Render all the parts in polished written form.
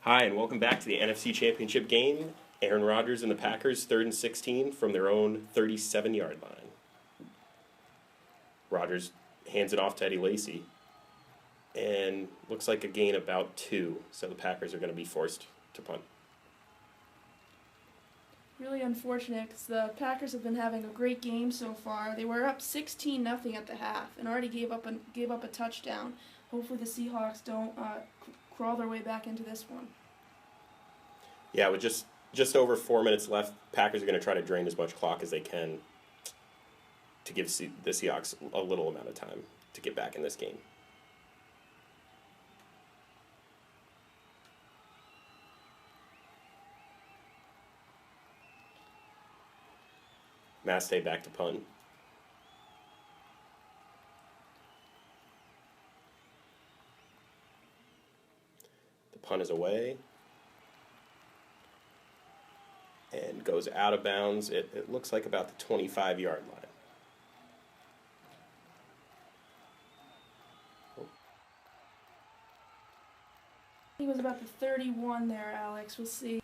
Hi, and welcome back to the NFC Championship game. Aaron Rodgers and the Packers, 3rd and 16 from their own 37-yard line. Rodgers hands it off to Eddie Lacy, and looks like a gain about 2, so the Packers are going to be forced to punt. Really unfortunate because the Packers have been having a great game so far. They were up 16-0 at the half and already gave up a touchdown. Hopefully the Seahawks don't crawl their way back into this one. Yeah, with just over 4 minutes left, Packers are going to try to drain as much clock as they can to give the Seahawks a little amount of time to get back in this game. Mastay back to punt. The punt is away and goes out of bounds. It looks like about the 25-yard line. He was about the 31 there, Alex. We'll see.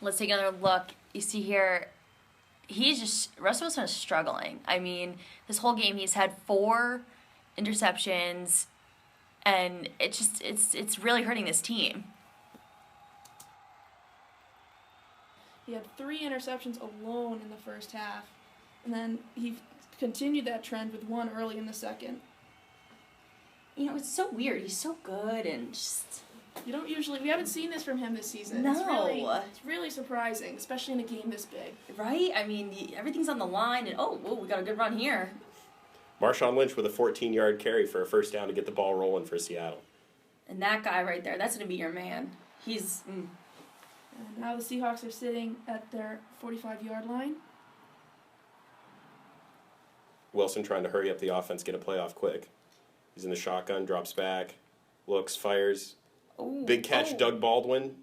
Let's take another look. You see here, Russell Wilson is struggling. I mean, this whole game he's had 4 interceptions, and it's really hurting this team. He had 3 interceptions alone in the first half, and then he continued that trend with 1 early in the second. You know, it's so weird. He's so good and just... We haven't seen this from him this season. No. It's really surprising, especially in a game this big. Right? I mean, everything's on the line, and whoa, we got a good run here. Marshawn Lynch with a 14-yard carry for a first down to get the ball rolling for Seattle. And that guy right there, that's going to be your man. He's... And now the Seahawks are sitting at their 45-yard line. Wilson trying to hurry up the offense, get a play off quick. He's in the shotgun, drops back, looks, fires. Ooh, Big catch, Doug Baldwin,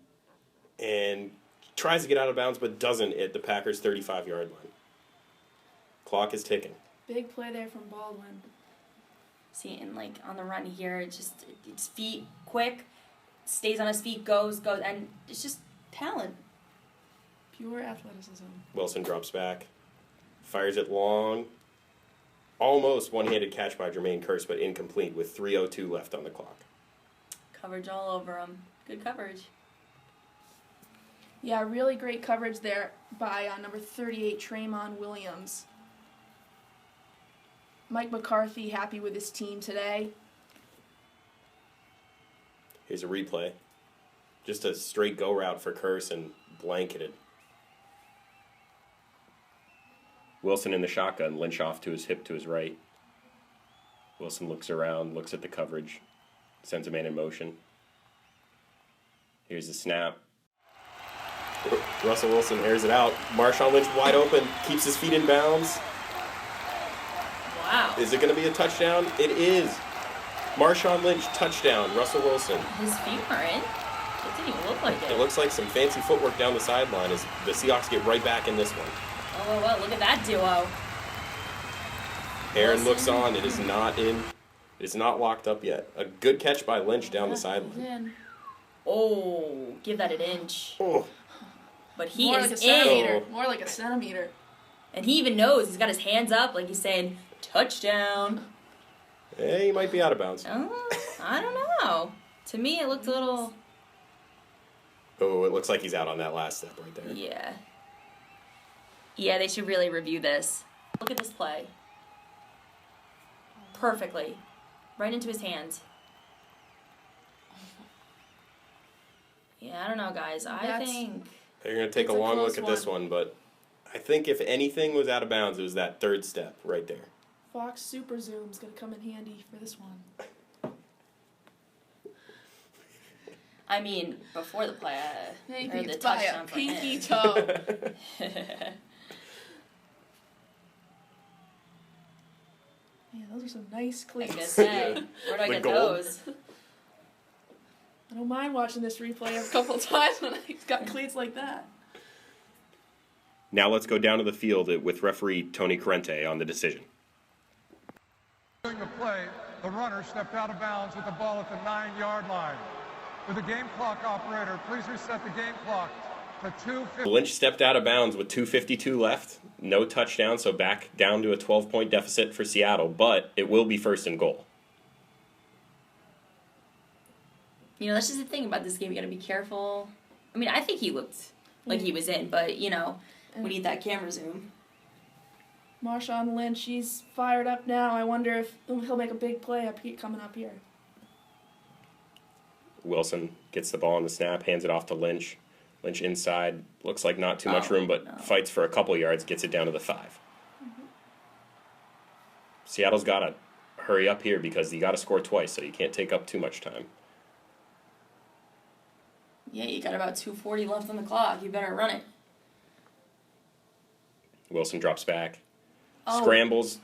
and tries to get out of bounds but doesn't at the Packers' 35-yard line. Clock is ticking. Big play there from Baldwin. See, and like on the run here, it's feet quick, stays on his feet, goes, and it's just talent. Pure athleticism. Wilson drops back, fires it long. Almost one-handed catch by Jermaine Kearse, but incomplete with 3:02 left on the clock. Coverage all over him. Good coverage. Yeah, really great coverage there by number 38, Tremont Williams. Mike McCarthy happy with his team today. Here's a replay. Just a straight go route for Kearse and blanketed. Wilson in the shotgun, Lynch off to his hip to his right. Wilson looks around, looks at the coverage, sends a man in motion. Here's the snap. Russell Wilson airs it out. Marshawn Lynch wide open, keeps his feet in bounds. Wow. Is it going to be a touchdown? It is. Marshawn Lynch, touchdown. Russell Wilson. His feet are in? It didn't even look like it. It looks like some fancy footwork down the sideline as the Seahawks get right back in this one. Oh, well, look at that duo. Aaron looks on. It is not in. It is not locked up yet. A good catch by Lynch down the sideline. Oh, give that an inch. Oh. But he More is like a centimeter. Oh. More like a centimeter. And he even knows. He's got his hands up like he's saying, touchdown. Hey, he might be out of bounds. Oh, I don't know. To me, it looked a little... Oh, it looks like he's out on that last step right there. Yeah. Yeah, they should really review this. Look at this play. Perfectly. Right into his hands. Yeah, I don't know, guys. I think... You're going to take a long look at this one, but I think if anything was out of bounds, it was that third step right there. Fox Super Zoom's going to come in handy for this one. I mean, before the play, or the by touchdown a for pinky him. toe. Yeah, those are some nice I cleats. was gonna say, where do I The get gold. those? I don't mind watching this replay a couple times when he's got cleats like that. Now let's go down to the field with referee Tony Corrente on the decision. During the play, the runner stepped out of bounds with the ball at the 9-yard line. With the game clock operator, please reset the game clock to 2:50. Lynch stepped out of bounds with 2:52 left. No touchdown, so back down to a 12-point deficit for Seattle, but it will be first and goal. You know, that's just the thing about this game. You got to be careful. I mean, I think he looked like he was in, but, you know, we need that camera zoom. Marshawn Lynch, he's fired up now. I wonder if he'll make a big play coming up here. Wilson gets the ball on the snap, hands it off to Lynch. Lynch inside, looks like not too much room, but fights for a couple yards, gets it down to the 5. Mm-hmm. Seattle's got to hurry up here because you got to score twice, so you can't take up too much time. Yeah, you got about 2:40 left on the clock. You better run it. Wilson drops back, scrambles.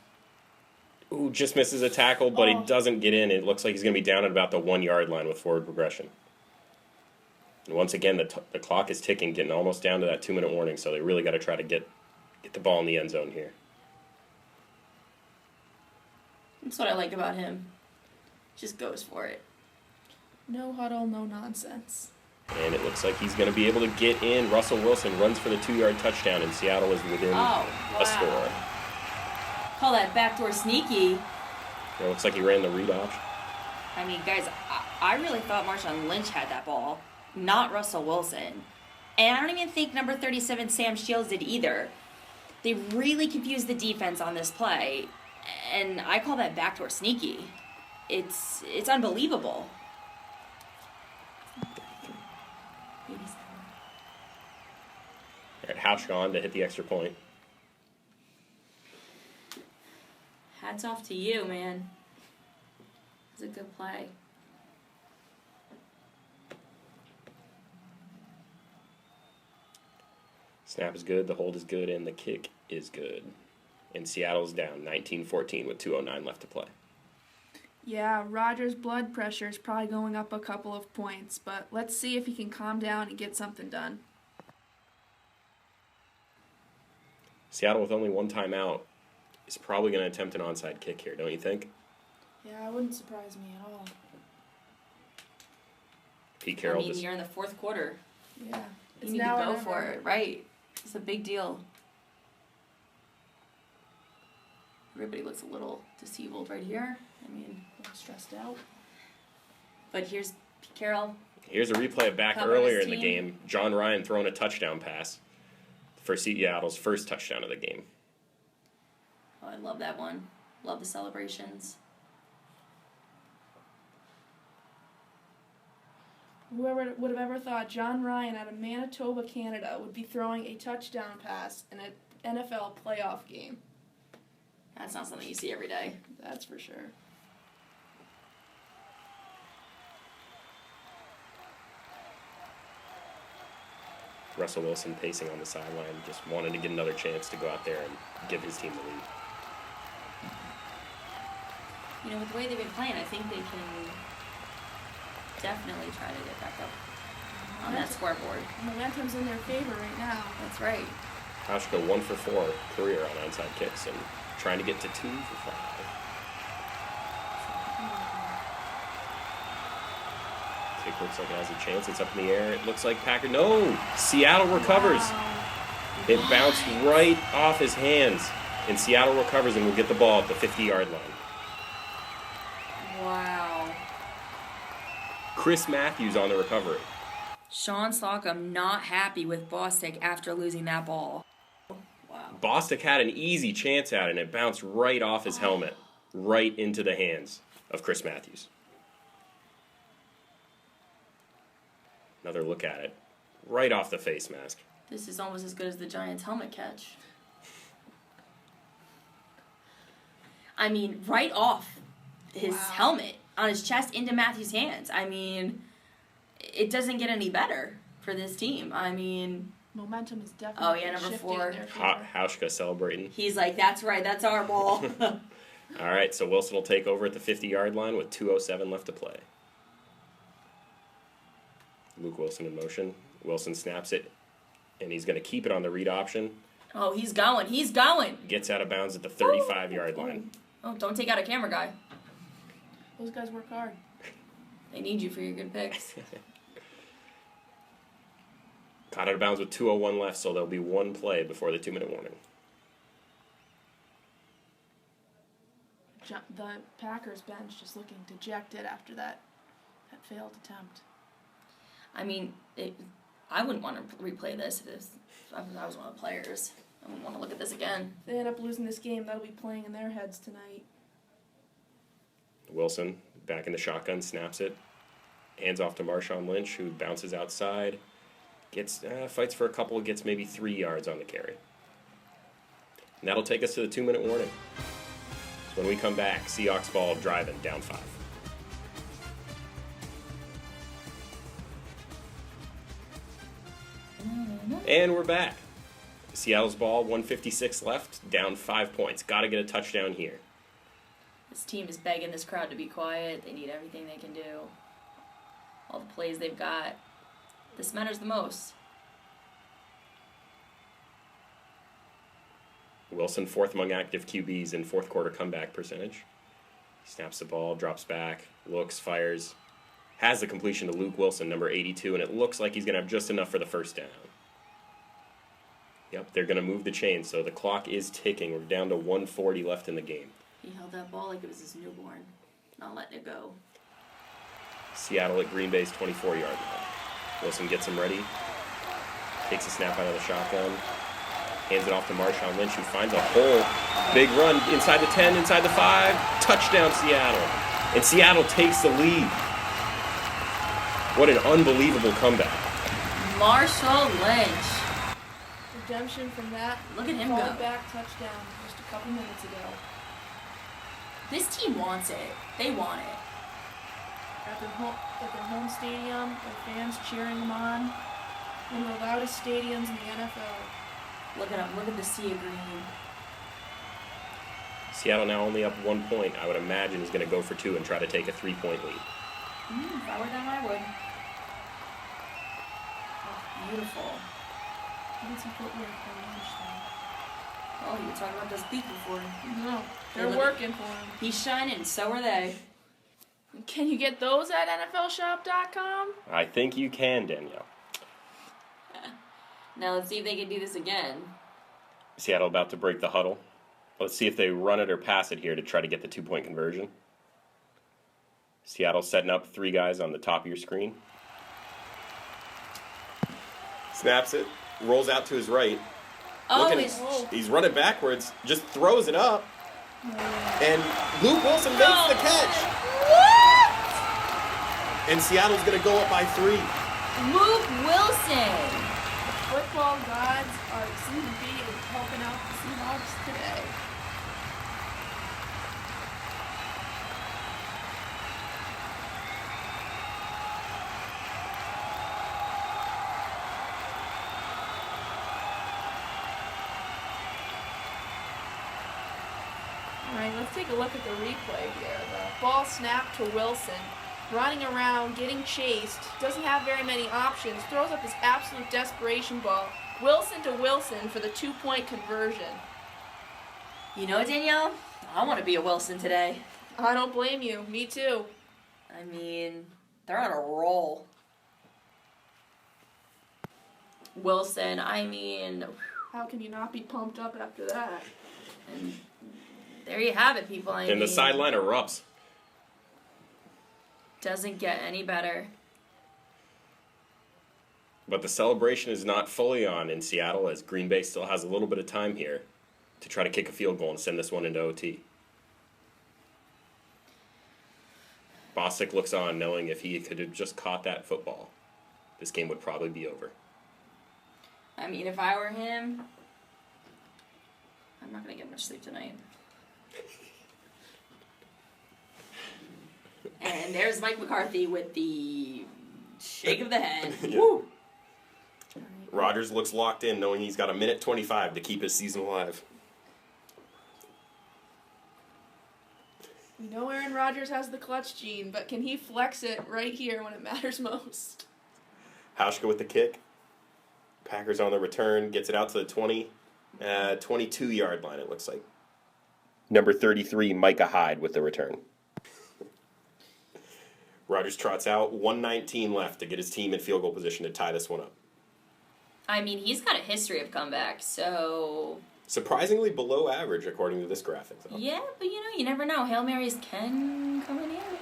Ooh, just misses a tackle, but he doesn't get in. It looks like he's going to be down at about the 1-yard line with forward progression. And once again, the clock is ticking, getting almost down to that 2-minute warning, so they really got to try to get the ball in the end zone here. That's what I like about him. Just goes for it. No huddle, no nonsense. And it looks like he's going to be able to get in. Russell Wilson runs for the 2-yard touchdown, and Seattle is within a score. Call that backdoor sneaky. It looks like he ran the read option. I mean, guys, I really thought Marshawn Lynch had that ball, not Russell Wilson. And I don't even think number 37, Sam Shields, did either. They really confused the defense on this play, and I call that backdoor sneaky. It's unbelievable. All right, Hauschka on to hit the extra point. Hats off to you, man. It was a good play. Snap is good, the hold is good, and the kick is good. And Seattle's down 19-14 with 2:09 left to play. Yeah, Rodgers' blood pressure is probably going up a couple of points, but let's see if he can calm down and get something done. Seattle with only one timeout is probably going to attempt an onside kick here, don't you think? Yeah, it wouldn't surprise me at all. Pete Carroll. I mean, you're in the fourth quarter. Yeah. You need to go for it, right? It's a big deal. Everybody looks a little disabled right here. I mean, a little stressed out. But here's Pete Carroll. Here's a replay of back earlier in the game. John Ryan throwing a touchdown pass for Seattle's first touchdown of the game. Oh, I love that one. Love the celebrations. Whoever would have ever thought John Ryan out of Manitoba, Canada, would be throwing a touchdown pass in an NFL playoff game? That's not something you see every day. That's for sure. Russell Wilson pacing on the sideline, just wanted to get another chance to go out there and give his team the lead. You know, with the way they've been playing, I think they can definitely try to get back up on that scoreboard. Momentum's in their favor right now. That's right. Hauschka 1 for 4 career on onside kicks and trying to get to 2 for 5. Kick looks like it has a chance. It's up in the air. It looks like Packer. No! Seattle recovers. Wow. It bounced right off his hands. And Seattle recovers and will get the ball at the 50-yard line. Wow. Chris Matthews on the recovery. Sean Slocum not happy with Bostic after losing that ball. Wow. Bostic had an easy chance at it, and it bounced right off his helmet, right into the hands of Chris Matthews. Another look at it. Right off the face mask. This is almost as good as the Giants' helmet catch. I mean, right off his helmet, on his chest, into Matthews' hands. I mean, it doesn't get any better for this team. I mean... Momentum is definitely number 4. Hauschka celebrating. He's like, that's right, that's our ball. All right, so Wilson will take over at the 50-yard line with 2:07 left to play. Luke Wilson in motion. Wilson snaps it, and he's going to keep it on the read option. Oh, he's going. He's going. Gets out of bounds at the 35-yard line. Oh, don't take out a camera guy. Those guys work hard. They need you for your good picks. Caught out of bounds with 2:01 left, so there'll be one play before the 2-minute warning. The Packers bench just looking dejected after that failed attempt. I mean, I wouldn't want to replay this if I was one of the players. I wouldn't want to look at this again. If they end up losing this game, that'll be playing in their heads tonight. Wilson, back in the shotgun, snaps it. Hands off to Marshawn Lynch, who bounces outside. Gets fights for a couple, gets maybe 3 yards on the carry. And that'll take us to the 2-minute warning. When we come back, Seahawks ball driving, down 5. And we're back. Seattle's ball, 1:56 left, down 5 points. Got to get a touchdown here. This team is begging this crowd to be quiet. They need everything they can do. All the plays they've got. This matters the most. Wilson, fourth among active QBs in fourth quarter comeback percentage. He snaps the ball, drops back, looks, fires. Has the completion to Luke Wilson, number 82, and it looks like he's going to have just enough for the first down. Yep, they're going to move the chain, so the clock is ticking. We're down to 1:40 left in the game. He held that ball like it was his newborn, not letting it go. Seattle at Green Bay's 24-yard line. Wilson gets him ready, takes a snap out of the shotgun, hands it off to Marshawn Lynch, who finds a hole. Big run inside the 10, inside the 5. Touchdown, Seattle. And Seattle takes the lead. What an unbelievable comeback. Marshawn Lynch. Redemption from that. Look at him called go. Back touchdown just a couple minutes ago. This team wants it. They want it. At their home stadium, their fans cheering them on. One of the loudest stadiums in the NFL. Look at him. Look at the sea of green. Seattle now only up 1 point. I would imagine is going to go for 2 and try to take a 3-point lead. If I were them, I would. Oh, beautiful. Need some footwork for Lynch, though. Oh, you were talking about those feet before. No, they're Hey, working for him. He's shining, and so are they. Can you get those at NFLshop.com? I think you can, Danielle. Now let's see if they can do this again. Seattle about to break the huddle. Let's see if they run it or pass it here to try to get the 2-point conversion. Seattle setting up 3 guys on the top of your screen. Snaps it, rolls out to his right. Oh, He's running backwards, just throws it up. And Luke Wilson makes the catch. What? And Seattle's going to go up by 3. Luke Wilson. Football gods seem to be helping out the Seahawks today. All right, let's take a look at the replay here. The ball snapped to Wilson, running around, getting chased, doesn't have very many options, throws up this absolute desperation ball. Wilson to Wilson for the 2-point conversion. You know, Danielle, I want to be a Wilson today. I don't blame you. Me too. I mean, they're on a roll. Wilson, I mean, How can you not be pumped up after that? and there you have it, people. I mean, And the sideline erupts. doesn't get any better. But the celebration is not fully on in Seattle, as Green Bay still has a little bit of time here to try to kick a field goal and send this one into OT. Bostic looks on, knowing if he could have just caught that football, this game would probably be over. I mean, if I were him, I'm not going to get much sleep tonight. And there's Mike McCarthy with the shake of the head. Yeah. Woo! Rodgers looks locked in, knowing he's got a minute 25 to keep his season alive. We know Aaron Rodgers has the clutch gene, but can he flex it right here when it matters most? Hauschka with the kick. Packers on the return, gets it out to the 22-yard line, it looks like. Number 33, Micah Hyde with the return. Rodgers trots out, 1:19 left to get his team in field goal position to tie this one up. I mean, he's got a history of comebacks, so... Surprisingly below average, according to this graphic, though. Yeah, but you never know. Hail Marys can come in handy.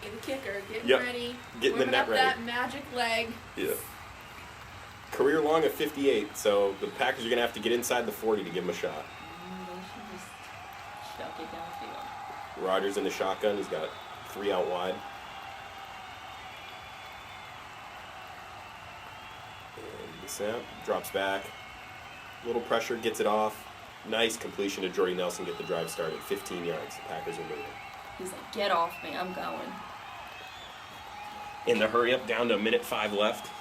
The kicker, getting Yep. ready, Getting the warming net up ready. that magic leg. Yeah. Career long of 58, so the Packers are going to have to get inside the 40 to give him a shot. They should just chuck it downfield. Rodgers in the shotgun. He's got 3 out wide. And the snap. Drops back. Little pressure. Gets it off. Nice completion to Jordy Nelson. Get the drive started. 15 yards. The Packers are moving. He's like, get off me, I'm going. In the hurry up, down to a minute 5 left.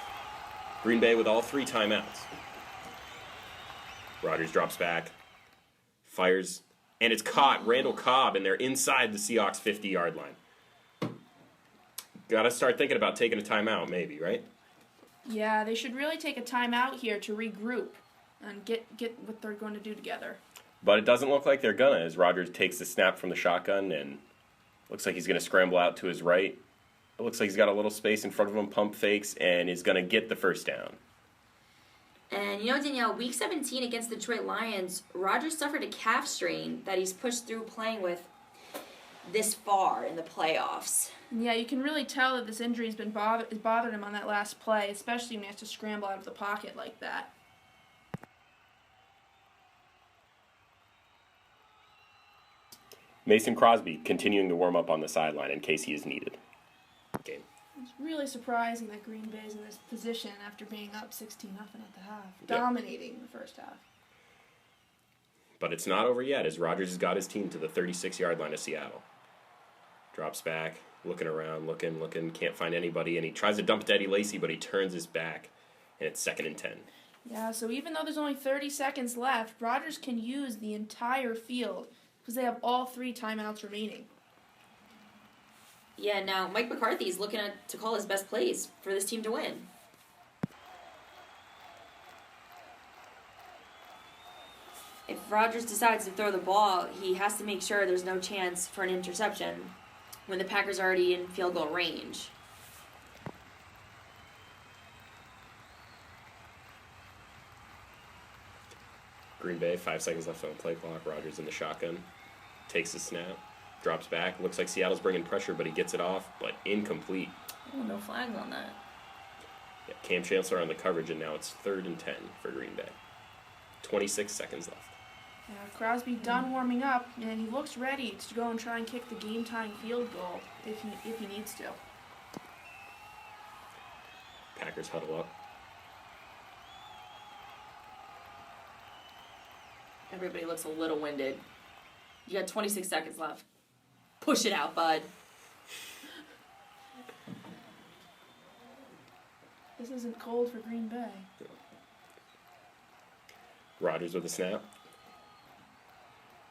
Green Bay with all 3 timeouts. Rodgers drops back. Fires. And it's caught. Randall Cobb, and they're inside the Seahawks 50-yard line. Got to start thinking about taking a timeout, maybe, right? Yeah, they should really take a timeout here to regroup and get what they're going to do together. But it doesn't look like they're gonna, as Rodgers takes the snap from the shotgun and looks like he's gonna scramble out to his right. It looks like he's got a little space in front of him, pump fakes, and is gonna get the first down. And Danielle, week 17 against the Detroit Lions, Rodgers suffered a calf strain that he's pushed through playing with this far in the playoffs. And yeah, you can really tell that this injury has been bothered him on that last play, especially when he has to scramble out of the pocket like that. Mason Crosby continuing to warm up on the sideline in case he is needed. Game. It's really surprising that Green Bay's in this position after being up 16-0 at the half, Yep. dominating the first half. But it's not over yet, as Rodgers has got his team to the 36-yard line of Seattle. Drops back, looking around, looking, can't find anybody, and he tries to dump to Eddie Lacy, but he turns his back, and it's 2nd and 10. Yeah, so even though there's only 30 seconds left, Rodgers can use the entire field because they have all 3 timeouts remaining. Yeah, now Mike McCarthy's looking to call his best plays for this team to win. If Rodgers decides to throw the ball, he has to make sure there's no chance for an interception when the Packers are already in field goal range. Green Bay, 5 seconds left on the play clock. Rodgers in the shotgun. Takes the snap. Drops back. Looks like Seattle's bringing pressure, but he gets it off. But incomplete. Oh, no flags on that. Yeah, Cam Chancellor on the coverage, and now it's 3rd and 10 for Green Bay. 26 seconds left. Yeah, Crosby done warming up, and he looks ready to go and try and kick the game-tying field goal if he needs to. Packers huddle up. Everybody looks a little winded. You got 26 seconds left. Push it out, bud. This isn't cold for Green Bay. Rodgers with a snap.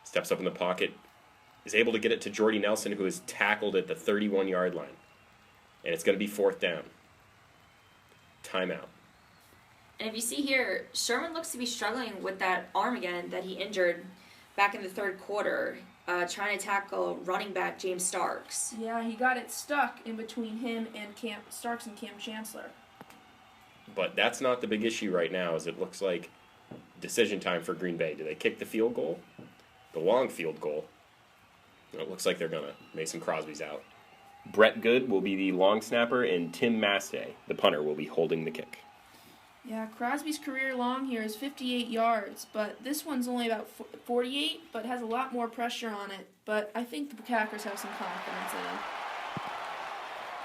Steps up in the pocket. Is able to get it to Jordy Nelson, who is tackled at the 31-yard line. And it's going to be 4th down. Timeout. And if you see here, Sherman looks to be struggling with that arm again that he injured back in the 3rd quarter, trying to tackle running back James Starks. Yeah, he got it stuck in between him and Starks and Cam Chancellor. But that's not the big issue right now, as it looks like decision time for Green Bay. Do they kick the field goal? The long field goal? It looks like they're going to. Mason Crosby's out. Brett Good will be the long snapper, and Tim Mastay, the punter, will be holding the kick. Yeah, Crosby's career long here is 58 yards, but this one's only about 48, but has a lot more pressure on it. But I think the Packers have some confidence in it.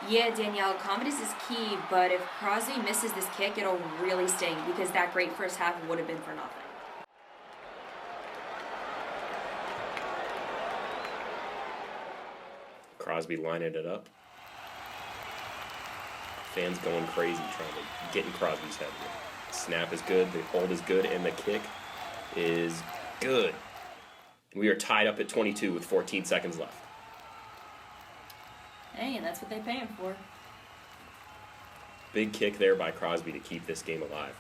Yeah, Danielle, confidence is key, but if Crosby misses this kick, it'll really sting because that great first half would have been for nothing. Crosby lining it up. Fans going crazy trying to get in Crosby's head. The snap is good, the hold is good, and the kick is good. We are tied up at 22 with 14 seconds left. Hey, and that's what they pay him for. Big kick there by Crosby to keep this game alive.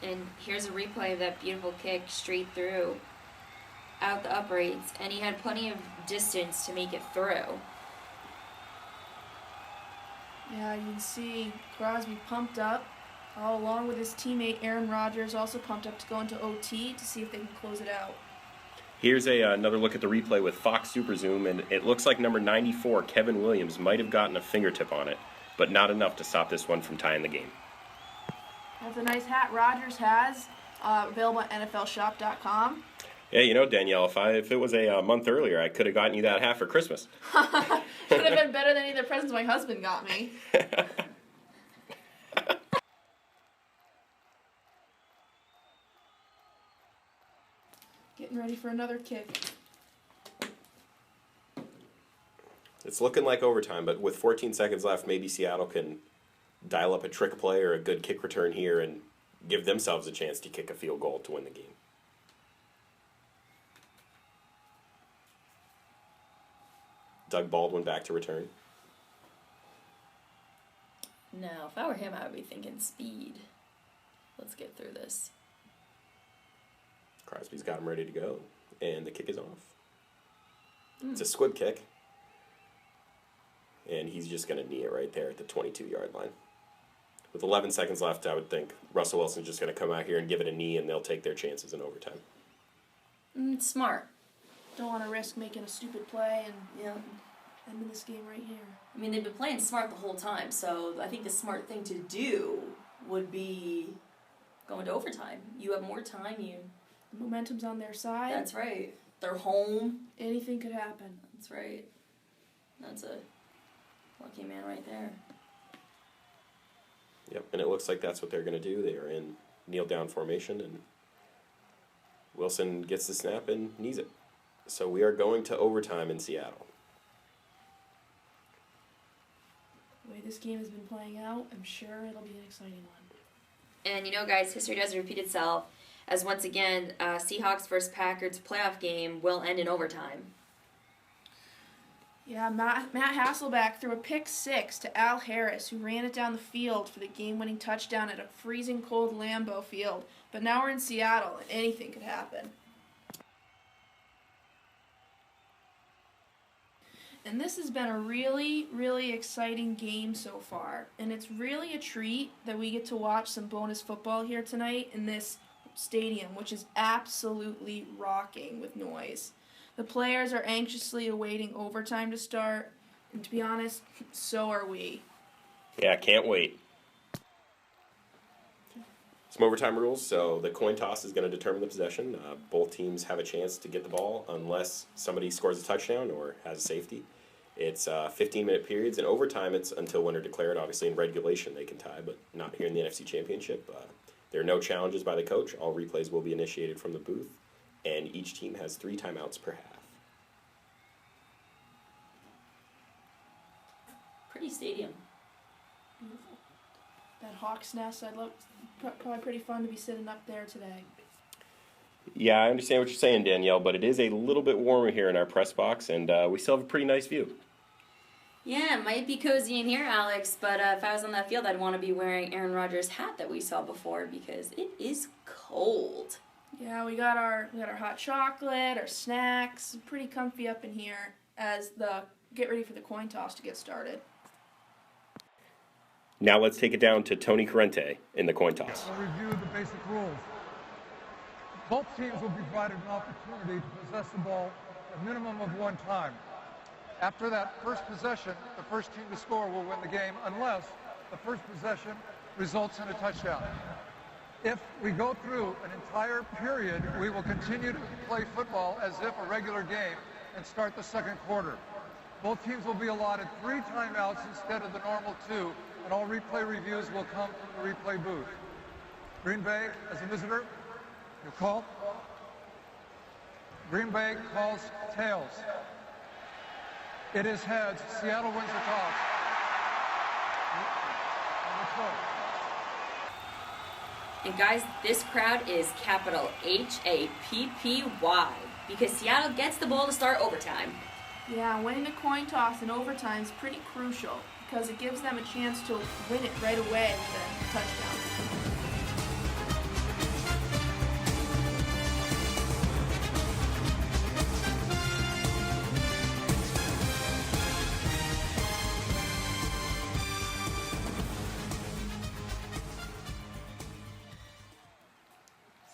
And here's a replay of that beautiful kick straight through, out the uprights, and he had plenty of distance to make it through. Yeah, you can see Crosby pumped up, all along with his teammate Aaron Rodgers, also pumped up to go into OT to see if they can close it out. Here's another look at the replay with Fox Super Zoom, and it looks like number 94, Kevin Williams, might have gotten a fingertip on it, but not enough to stop this one from tying the game. That's a nice hat Rodgers has, available at NFLshop.com. Yeah, you know, Danielle, if it was a month earlier, I could have gotten you that hat for Christmas. Could have been better than any of the presents my husband got me. Getting ready for another kick. It's looking like overtime, but with 14 seconds left, maybe Seattle can dial up a trick play or a good kick return here and give themselves a chance to kick a field goal to win the game. Doug Baldwin back to return. Now, if I were him, I would be thinking speed. Let's get through this. Crosby's got him ready to go, and the kick is off. It's a squib kick, and he's just going to knee it right there at the 22-yard line. With 11 seconds left, I would think Russell Wilson's just going to come out here and give it a knee, and they'll take their chances in overtime. Smart. Don't want to risk making a stupid play and ending this game right here. I mean, they've been playing smart the whole time, so I think the smart thing to do would be going to overtime. You have more time. The momentum's on their side. That's right. They're home. Anything could happen. That's right. That's a lucky man right there. Yep, and it looks like that's what they're going to do. They are in kneel-down formation, and Wilson gets the snap and knees it. So we are going to overtime in Seattle. The way this game has been playing out, I'm sure it'll be an exciting one. And you know, guys, history does repeat itself, as once again, Seahawks versus Packers playoff game will end in overtime. Yeah, Matt Hasselbeck threw a pick six to Al Harris, who ran it down the field for the game-winning touchdown at a freezing cold Lambeau Field. But now we're in Seattle, and anything could happen. And this has been a really, really exciting game so far. And it's really a treat that we get to watch some bonus football here tonight in this stadium, which is absolutely rocking with noise. The players are anxiously awaiting overtime to start, and to be honest, so are we. Yeah, can't wait. Some overtime rules, so the coin toss is going to determine the possession. Both teams have a chance to get the ball unless somebody scores a touchdown or has a safety. It's 15-minute periods. In overtime, it's until winner declared. Obviously, in regulation, they can tie, but not here in the NFC Championship. There are no challenges by the coach. All replays will be initiated from the booth, and each team has 3 timeouts per half. Pretty stadium. Beautiful. That Hawk's Nest, I'd love. Probably pretty fun to be sitting up there today. Yeah, I understand what you're saying, Danielle, but it is a little bit warmer here in our press box, and we still have a pretty nice view. Yeah, it might be cozy in here, Alex, but if I was on that field, I'd want to be wearing Aaron Rodgers' hat that we saw before because it is cold. Yeah, we got our hot chocolate, our snacks, pretty comfy up in here as the get ready for the coin toss to get started. Now let's take it down to Tony Corrente in the coin toss. We'll review the basic rules. Both teams will be provided an opportunity to possess the ball a minimum of 1 time. After that first possession, the first team to score will win the game unless the first possession results in a touchdown. If we go through an entire period, we will continue to play football as if a regular game and start the second quarter. Both teams will be allotted 3 timeouts instead of the normal 2, and all replay reviews will come from the replay booth. Green Bay, as a visitor, your call. Green Bay calls tails. It is heads. Seattle wins the toss. And guys, this crowd is capital H-A-P-P-Y because Seattle gets the ball to start overtime. Yeah, winning the coin toss in overtime is pretty crucial because it gives them a chance to win it right away with a touchdown.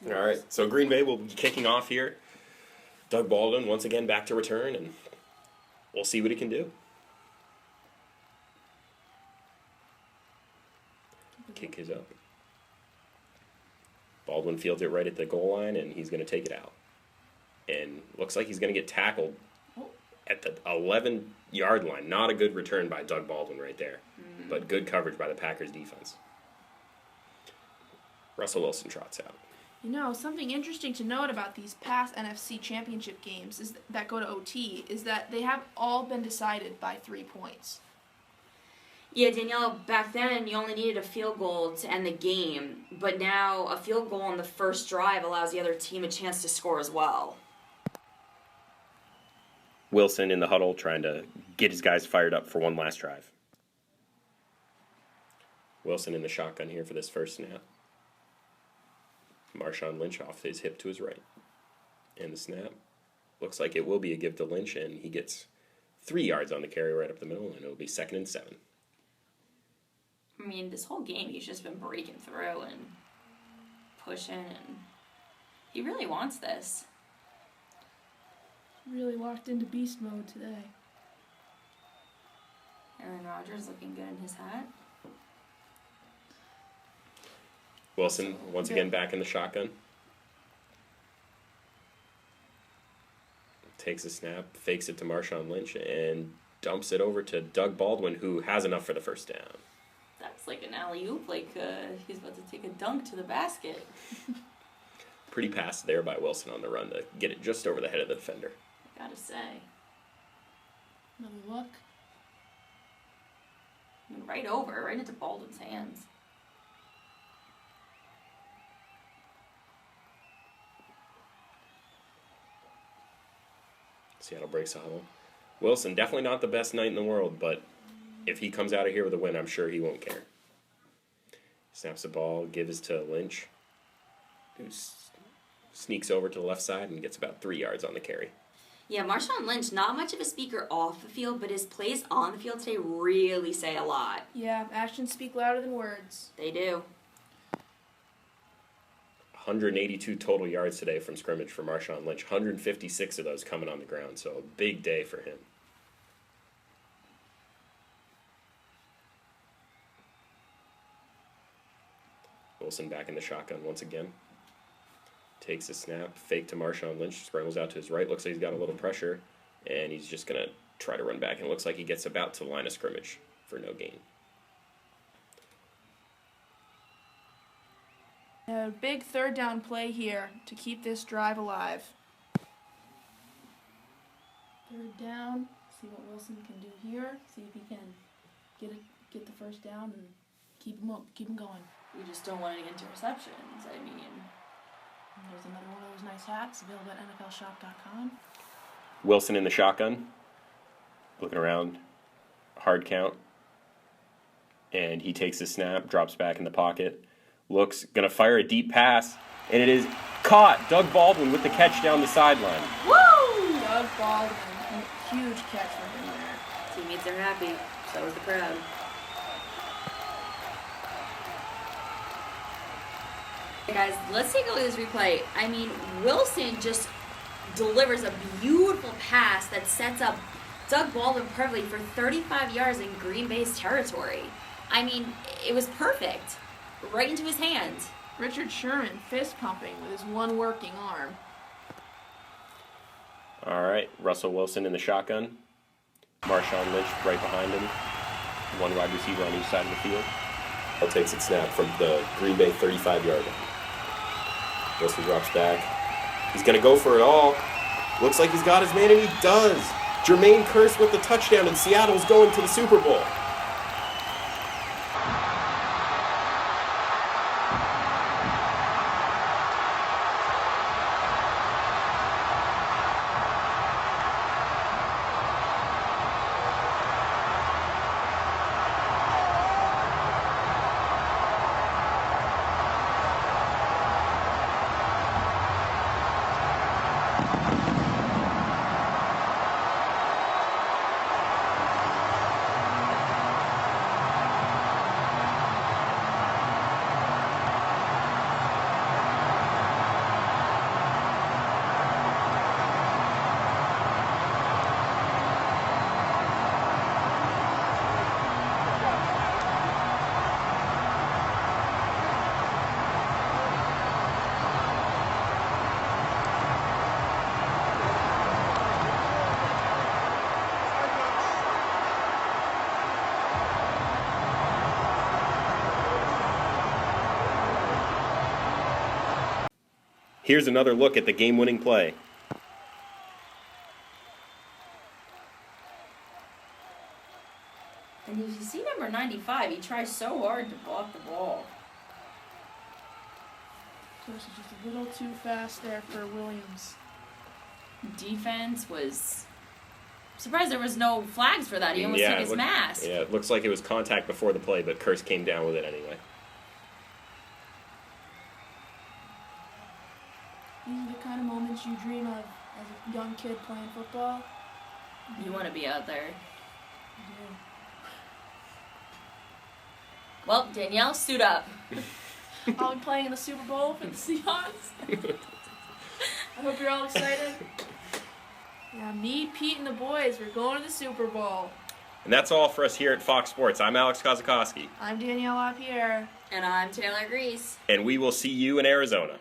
All right, so Green Bay will be kicking off here. Doug Baldwin once again back to return, and we'll see what he can do. Kick is up. Baldwin fields it right at the goal line, and he's going to take it out. And looks like he's going to get tackled at the 11-yard line. Not a good return by Doug Baldwin right there, but good coverage by the Packers defense. Russell Wilson trots out. You know, something interesting to note about these past NFC championship games is that go to OT is that they have all been decided by 3 points. Yeah, Danielle, back then you only needed a field goal to end the game, but now a field goal on the first drive allows the other team a chance to score as well. Wilson in the huddle trying to get his guys fired up for one last drive. Wilson in the shotgun here for this first snap. Marshawn Lynch off his hip to his right. And the snap. Looks like it will be a give to Lynch, and he gets 3 yards on the carry right up the middle, and it'll be 2nd and 7. I mean, this whole game he's just been breaking through and pushing, and he really wants this. Really walked into beast mode today. Aaron Rodgers looking good in his hat. Wilson once again back in the shotgun. Takes a snap, fakes it to Marshawn Lynch, and dumps it over to Doug Baldwin, who has enough for the first down. That's like an alley-oop, like he's about to take a dunk to the basket. Pretty pass there by Wilson on the run to get it just over the head of the defender. I gotta say. Another look. I mean, right over, right into Baldwin's hands. Seattle breaks a huddle. Wilson, definitely not the best night in the world, but if he comes out of here with a win, I'm sure he won't care. Snaps the ball, gives to Lynch, who sneaks over to the left side and gets about 3 yards on the carry. Yeah, Marshawn Lynch, not much of a speaker off the field, but his plays on the field today really say a lot. Yeah, actions speak louder than words. They do. 182 total yards today from scrimmage for Marshawn Lynch. 156 of those coming on the ground, so a big day for him. Wilson back in the shotgun once again. Takes a snap, fake to Marshawn Lynch, scrambles out to his right. Looks like he's got a little pressure, and he's just going to try to run back, and it looks like he gets about to the line of scrimmage for no gain. A big 3rd down play here to keep this drive alive. 3rd down. See what Wilson can do here. See if he can get the first down and keep him going. We just don't want any interceptions. I mean, there's another one of those nice hats available at NFLshop.com. Wilson in the shotgun, looking around, hard count, and he takes a snap, drops back in the pocket. Looks, going to fire a deep pass, and it is caught. Doug Baldwin with the catch down the sideline. woo! Doug Baldwin, a huge catch for him there. Teammates are happy. So is the crowd. Hey guys, let's take a look at this replay. I mean, Wilson just delivers a beautiful pass that sets up Doug Baldwin perfectly for 35 yards in Green Bay's territory. I mean, it was perfect. Right into his hand. Richard Sherman fist pumping with his one working arm. All right, Russell Wilson in the shotgun. Marshawn Lynch right behind him. One wide receiver on each side of the field. Ball takes its snap from the Green Bay 35-yard line. Wilson drops back. He's going to go for it all. Looks like he's got his man, and he does. Jermaine Kearse with the touchdown, and Seattle's going to the Super Bowl. Here's another look at the game-winning play. And if you see number 95, he tries so hard to block the ball. Just a little too fast there for Williams. Defense was... Surprised there was no flags for that. He almost took his mask. Yeah, it looks like it was contact before the play, but Kurse came down with it anyway. These are the kind of moments you dream of as a young kid playing football. You want to be out there. You do. Well, Danielle, suit up. I'll be playing in the Super Bowl for the Seahawks. I hope you're all excited. Yeah, me, Pete, and the boys, we're going to the Super Bowl. And that's all for us here at Fox Sports. I'm Alex Kossakowski. I'm Danielle Lapierre. And I'm Taylor Gries. And we will see you in Arizona.